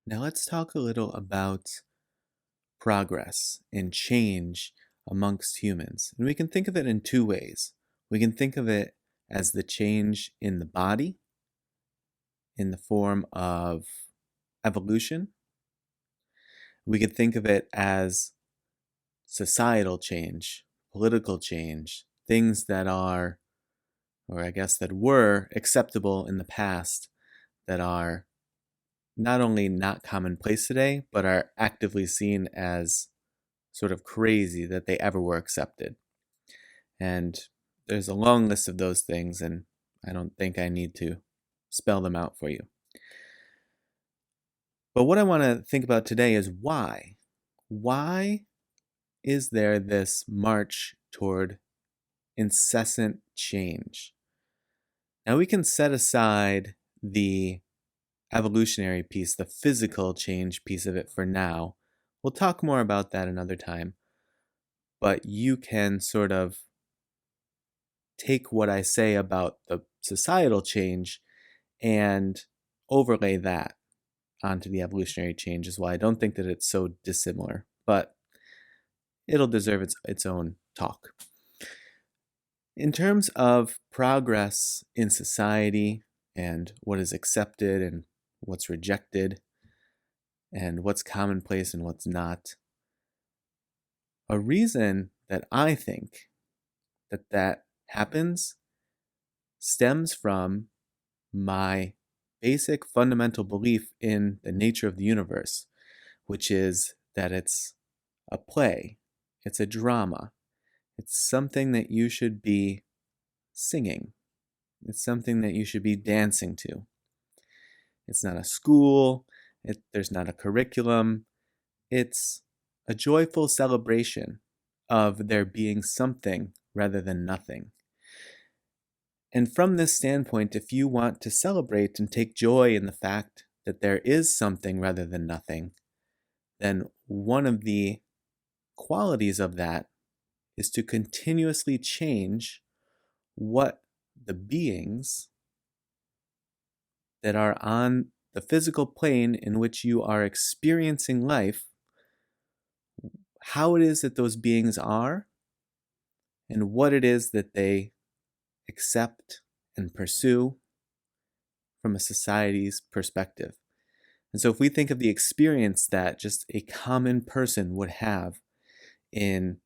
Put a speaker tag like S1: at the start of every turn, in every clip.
S1: Now, let's talk a little about progress and change amongst humans. And we can think of it in two ways. We can think of it as the change in the body in the form of evolution. We could think of it as societal change, political change, things that are, or I guess that were acceptable in the past that are not only not commonplace today, but are actively seen as sort of crazy that they ever were accepted. And there's a long list of those things, and I don't think I need to spell them out for you. But what I want to think about today is why. Why is there this march toward incessant change? Now, we can set aside the evolutionary piece, the physical change piece of it for now. We'll talk more about that another time. But you can sort of take what I say about the societal change and overlay that onto the evolutionary change as well. I don't think that it's so dissimilar, but it'll deserve its own talk. In terms of progress in society and what is accepted and what's rejected and what's commonplace and what's not, a reason that I think that happens stems from my basic fundamental belief in the nature of the universe, which is that it's a play, it's a drama, it's something that you should be singing, it's something that you should be dancing to. It's not a school, there's not a curriculum, it's a joyful celebration of there being something rather than nothing. And from this standpoint, if you want to celebrate and take joy in the fact that there is something rather than nothing, then one of the qualities of that is to continuously change what the beings that are on the physical plane in which you are experiencing life, how it is that those beings are, and what it is that they accept and pursue from a society's perspective. And so if we think of the experience that just a common person would have in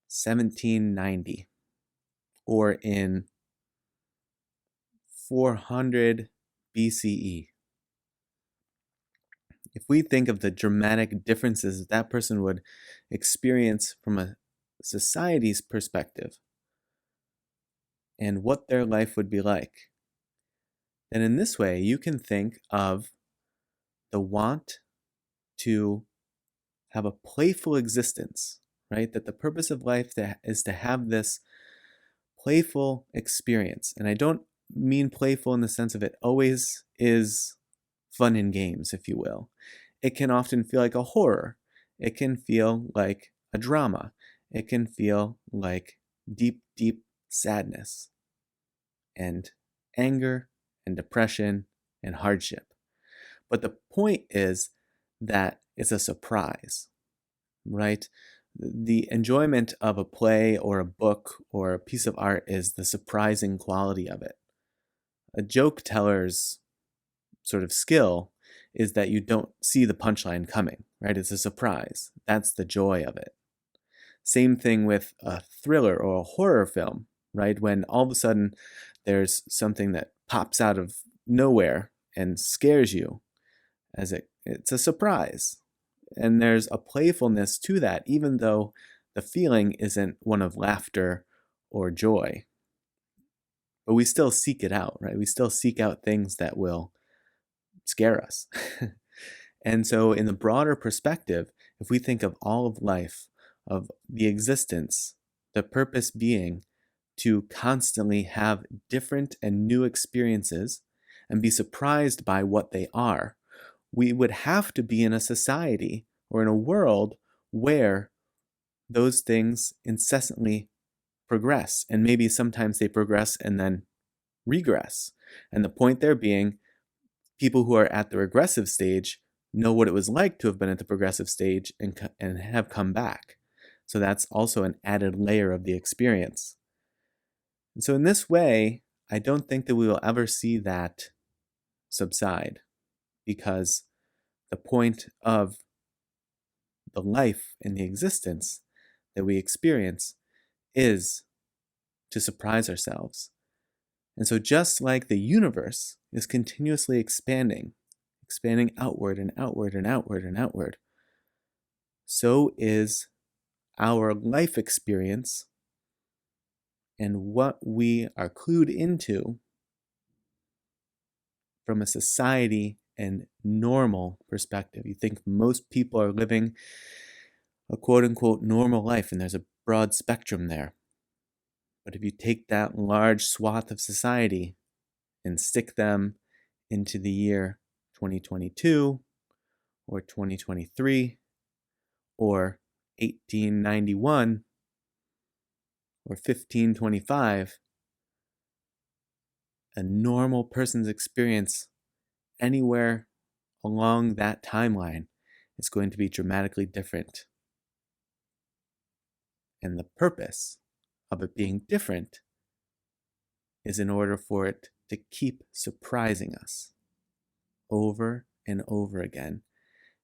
S1: 1790 or in 400 BCE, if we think of the dramatic differences that person would experience from a society's perspective and what their life would be like, then in this way you can think of the want to have a playful existence, right? That the purpose of life is to have this playful experience. And I don't mean playful in the sense of it always is fun and games, if you will. It can often feel like a horror. It can feel like a drama. It can feel like deep, deep sadness and anger and depression and hardship. But the point is that it's a surprise, right? The enjoyment of a play or a book or a piece of art is the surprising quality of it. A joke teller's sort of skill is that you don't see the punchline coming, right? It's a surprise. That's the joy of it. Same thing with a thriller or a horror film, right? When all of a sudden there's something that pops out of nowhere and scares you, it's a surprise. And there's a playfulness to that, even though the feeling isn't one of laughter or joy. But we still seek it out, right? We still seek out things that will scare us. And so, in the broader perspective, if we think of all of life, of the existence, the purpose being to constantly have different and new experiences and be surprised by what they are, we would have to be in a society or in a world where those things incessantly progress. And maybe sometimes they progress and then regress. And the point there being, people who are at the regressive stage know what it was like to have been at the progressive stage and have come back. So that's also an added layer of the experience. And so in this way, I don't think that we will ever see that subside, because the point of the life and the existence that we experience is to surprise ourselves. And so just like the universe is continuously expanding outward and outward and outward and outward, so is our life experience and what we are clued into from a society and normal perspective. You think most people are living a quote-unquote normal life, and there's a broad spectrum there. But if you take that large swath of society and stick them into the year 2022 or 2023 or 1891 or 1525, a normal person's experience anywhere along that timeline is going to be dramatically different. And the purpose of it being different is in order for it to keep surprising us over and over again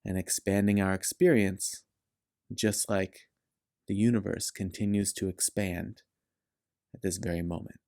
S1: and expanding our experience, just like the universe continues to expand at this very moment.